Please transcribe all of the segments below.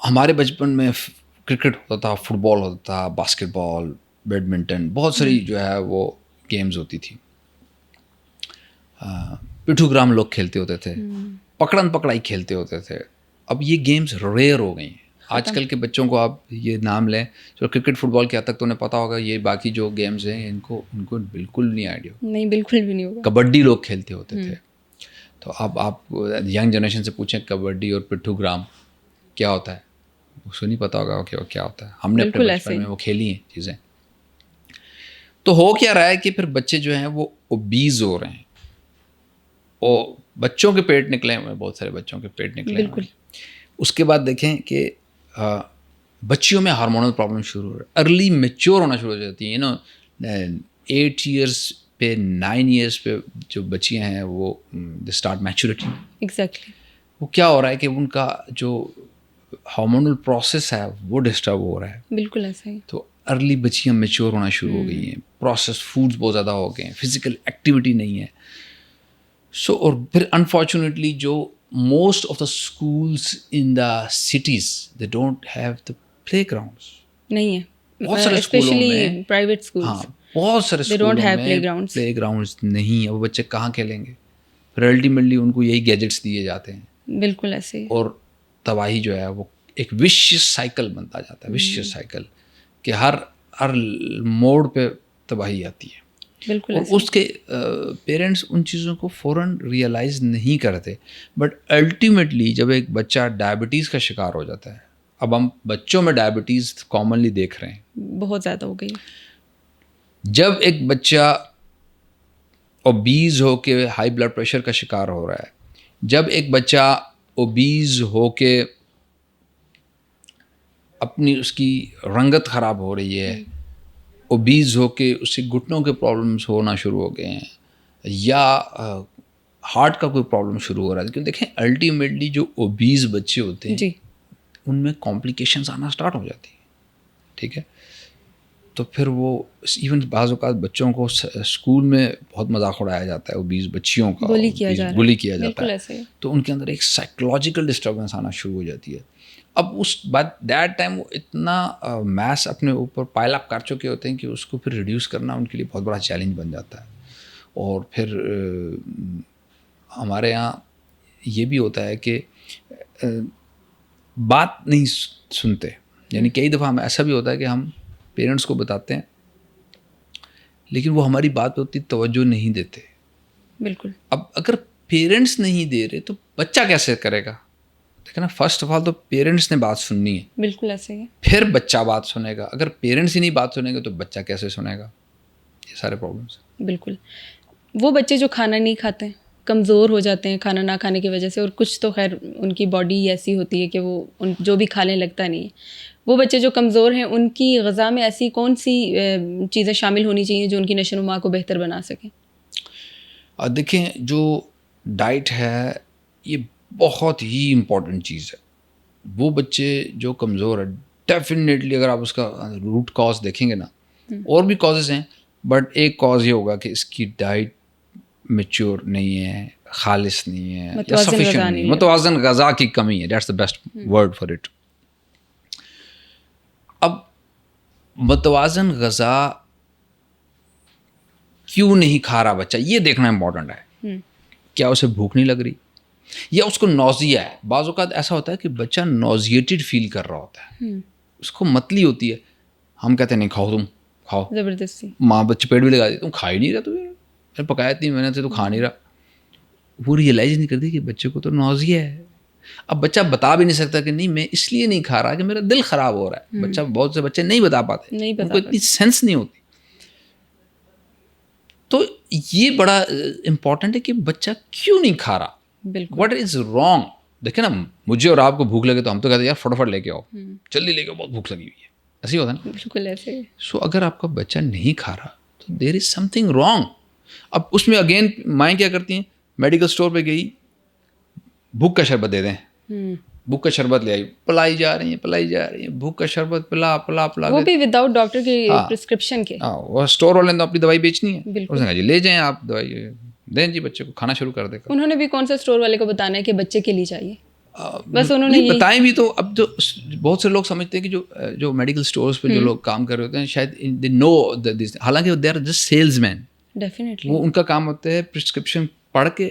ہمارے بچپن میں کرکٹ ہوتا تھا, فٹ بال ہوتا تھا, باسکٹ بال, بیڈمنٹن, بہت ساری جو ہے وہ گیمز ہوتی تھی. پٹھو گرام لوگ کھیلتے ہوتے تھے, پکڑن پکڑائی کھیلتے ہوتے تھے. اب یہ گیمز ریئر ہو گئی ہیں. آج کل کے بچوں کو آپ یہ نام لیں, جو کرکٹ فٹ بال کے حد تک تو انہیں پتہ ہوگا, یہ باقی جو گیمز ہیں ان کو بالکل نہیں آئیڈیا. نہیں, بالکل بھی نہیں ہوگا. کبڈی لوگ کھیلتے ہوتے تھے. تو اب آپ ینگ جنریشن سے پوچھیں کبڈی اور پٹھو گرام کیا ہوتا ہے, اس کو نہیں پتہ ہوگا کہ کیا ہوتا ہے. ہم نے اپنے بچپن میں وہ کھیلی ہیں چیزیں. تو ہو کیا رہا ہے کہ پھر بچے جو ہیں وہ اوبیز ہو رہے ہیں, اور بچوں کے پیٹ نکلے ہوئے ہیں, بہت سارے بچوں کے پیٹ نکلے ہوئے ہیں. اس کے بعد دیکھیں کہ بچیوں میں ہارمونل پرابلم شروع ہو رہا ہے, ارلی میچور ہونا شروع ہو جاتی ہیں. 8 ایئرس پہ 9 ایئرس پہ جو بچیاں ہیں وہ دے اسٹارٹ میچورٹی. ایگزیکٹلی. وہ کیا ہو رہا ہے کہ ان کا جو ہارمونل پروسیس ہے وہ ڈسٹرب ہو رہا ہے. بالکل ایسا ہی. تو ارلی بچیاں میچور ہونا شروع ہو گئی ہیں, پروسیس فوڈز بہت زیادہ ہو گئے ہیں, فزیکل ایکٹیویٹی نہیں ہے. اور پھر انفارچونیٹلی جو most of the schools in the cities they don't have the play grounds. نہیں ہے. بہت سارے اسکولوں میں, پرائیویٹ اسکولس, ہاں بہت سارے اسکولوں میں پلے گراؤنڈس نہیں ہے. وہ بچے کہاں کھیلیں گے؟ پھر الٹیمیٹلی ان کو یہی گیجٹس دیے جاتے ہیں. بالکل ایسے. اور تباہی جو ہے وہ ایک وشیس سائیکل بنتا جاتا ہے, وشیس سائیکل کہ ہر موڑ پہ تباہی آتی ہے. بالکل. اور اس کے پیرنٹس ان چیزوں کو فوراً ریئلائز نہیں کرتے. بٹ الٹیمیٹلی جب ایک بچہ ڈائبٹیز کا شکار ہو جاتا ہے, اب ہم بچوں میں ڈائبٹیز کامنلی دیکھ رہے ہیں, بہت زیادہ ہو گئی. جب ایک بچہ اوبیز ہو کے ہائی بلڈ پریشر کا شکار ہو رہا ہے, جب ایک بچہ اوبیز ہو کے اپنی اس کی رنگت خراب ہو رہی ہے, اوبیز ہو کے اس کے گھٹنوں کے پرابلمس ہونا شروع ہو گئے ہیں, یا ہارٹ کا کوئی پرابلم شروع ہو رہا ہے. کیونکہ دیکھیں الٹیمیٹلی جو اوبیز بچے ہوتے ہیں ان میں کمپلیکیشنز آنا اسٹارٹ ہو جاتی ہیں. ٹھیک ہے, تو پھر وہ ایون بعض اوقات بچوں کو اسکول میں بہت مذاق اڑایا جاتا ہے, اوبیز بچیوں کا بلی کیا جاتا ہے. تو ان کے اندر ایک سائیکولوجیکل ڈسٹربنس آنا شروع ہو جاتی ہے. اب اس بعد دیٹ ٹائم وہ اتنا میس اپنے اوپر پائل اپ کر چکے ہوتے ہیں کہ اس کو پھر ریڈیوس کرنا ان کے لیے بہت بڑا چیلنج بن جاتا ہے. اور پھر ہمارے یہاں یہ بھی ہوتا ہے کہ بات نہیں سنتے. یعنی کئی دفعہ ہمیں ایسا بھی ہوتا ہے کہ ہم پیرنٹس کو بتاتے ہیں لیکن وہ ہماری بات پہ اتنی توجہ نہیں دیتے. بالکل. اب اگر پیرنٹس نہیں دے رہے تو بچہ کیسے کرے گا؟ دیکھیں نا, فرسٹ آف آل تو پیرنٹس نے بات سننی ہے. بالکل ایسے ہی. پھر بچہ بات سنے گا. اگر پیرنٹس ہی نہیں بات سنیں گے تو بچہ کیسے سنے گا؟ یہ سارے پرابلمس. بالکل. وہ بچے جو کھانا نہیں کھاتے, کمزور ہو جاتے ہیں کھانا نہ کھانے کی وجہ سے, اور کچھ تو خیر ان کی باڈی ایسی ہوتی ہے کہ وہ جو بھی کھانے لگتا نہیں ہے. وہ بچے جو کمزور ہیں ان کی غذا میں ایسی کون سی چیزیں شامل ہونی چاہیے جو ان کی نشو و نما کو بہتر بنا سکیں؟ دیکھیں جو ڈائٹ ہے یہ بہت ہی امپورٹنٹ چیز ہے. وہ بچے جو کمزور ہے ڈیفینیٹلی اگر آپ اس کا روٹ کاز دیکھیں گے نا, اور بھی کازز ہیں بٹ ایک کاز یہ ہوگا کہ اس کی ڈائٹ میچور نہیں ہے, خالص نہیں ہے, یا سفیشینٹ نہیں ہے, متوازن غذا کی کمی ہے. That's the best word for it. اب متوازن غذا کیوں نہیں کھا رہا بچہ, یہ دیکھنا امپورٹنٹ ہے. کیا اسے بھوک نہیں لگ رہی, یا اس کو نوزیا ہے. بعض اوقات ایسا ہوتا ہے کہ بچہ نوزیٹڈ فیل کر رہا ہوتا ہے, اس کو متلی ہوتی ہے. ہم کہتے ہیں نہیں کھاؤ, تم کھاؤ زبردستی, ماں بچے پیٹ بھی لگا دی, تم کھا ہی نہیں رہا, تو پکایا اتنی محنت سے تو کھا نہیں رہا. وہ ریئلائز نہیں کرتی کہ بچے کو تو نوزیا ہے. اب بچہ بتا بھی نہیں سکتا کہ نہیں میں اس لیے نہیں کھا رہا کہ میرا دل خراب ہو رہا ہے. بچہ, بہت سے بچے نہیں بتا پاتے, ان کو اتنی سینس نہیں ہوتی. تو یہ بڑا امپورٹنٹ ہے کہ بچہ کیوں نہیں کھا رہا, واٹ از رانگ. دیکھیں نا, مجھے اور آپ کو بھوک لگے تو ہم تو کہتے ہیں یار فٹافٹ لے کے آؤ, جلدی لے کے آؤ, بہت بھوک لگی ہوئی ہے, ایسے ہی ہوتا ہے نا. بالکل ایسے. سو اگر آپ کا بچہ نہیں کھا رہا تو دیر از سم تھنگ رانگ. اب اس میں اگین مائیں کیا کرتی ہیں, میڈیکل اسٹور پہ گئی, بھوک کا شربت دے دیں, بھوک کا شربت لے آئی, پلائی جا رہی ہیں, بھوک کا شربت پلا وہ بھی وداؤٹ ڈاکٹر کی پرسکرپشن کے. وہ اسٹور والے نے اپنی دوائی بیچنی ہے, اس نے کہا جی لے جائیں آپ دوائی, دیں جی بچے کو کھانا شروع کر دے. انہوں نے بھی کون سا اسٹور والے کو بتانا ہے کہ بچے کے لیے چاہیے, بس انہوں نے بتائیں بھی تو. اب جو بہت سے لوگ سمجھتے ہیں کہ جو میڈیکل اسٹورس پہ جو لوگ کام کر رہے ہوتے ہیں شاید دے نو دس، حالانکہ they are just salesman. Definitely وہ ان کا کام ہوتا ہے پرسکرپشن پڑھ کے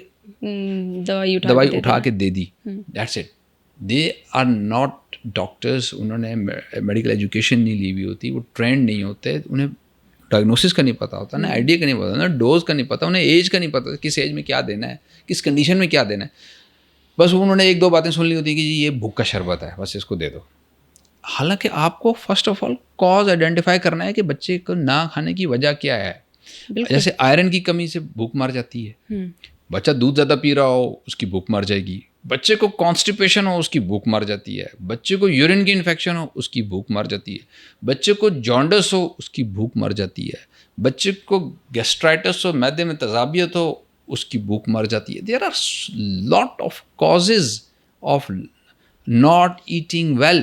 دوائی اٹھا کے دے دی، that's it. They are not doctors. انہوں نے میڈیکل ایجوکیشن نہیں لی ہوئی ہوتی، وہ ٹرینڈ نہیں ہوتے، انہیں ڈائگنوسس کا نہیں پتہ ہوتا، نہ آئیڈیا کا نہیں پتہ، نہ ڈوز کا نہیں پتہ، انہیں ایج کا نہیں پتہ کس ایج میں کیا دینا ہے، کس کنڈیشن میں کیا دینا ہے. بس انہوں نے ایک دو باتیں سن لی ہوتی کہ جی یہ بھوک کا شربت ہے، بس اس کو دے دو. حالانکہ آپ کو first of all cause identify کرنا ہے کہ بچے کو نہ کھانے کی وجہ کیا ہے. جیسے آئرن کی کمی سے بھوک مر جاتی ہے، بچہ دودھ زیادہ پی رہا ہو اس کی بھوک مر جائے گی، بچے کو کانسٹیپیشن ہو اس کی بھوک مر جاتی ہے، بچے کو یورین کی انفیکشن ہو اس کی بھوک مر جاتی ہے، بچے کو جانڈس ہو اس کی بھوک مر جاتی ہے، بچے کو گیسٹرائٹس ہو، معدے میں تذابیت ہو اس کی بھوک مر جاتی ہے. There are lot of causes of not eating well.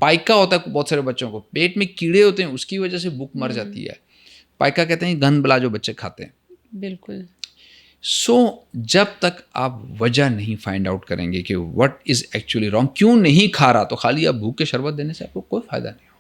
پائکا ہوتا ہے بہت سارے بچوں کو، پیٹ میں کیڑے ہوتے ہیں اس کی وجہ سے بھوک مر جاتی ہے. پائکا کہتے ہیں گند بلا جو بچے کھاتے ہیں. بالکل. سو جب تک آپ وجہ نہیں فائنڈ آؤٹ کریں گے کہ وٹ از ایکچولی رانگ، کیوں نہیں کھا رہا، تو خالی آپ بھوک کے شربت دینے سے آپ کو کوئی فائدہ نہیں.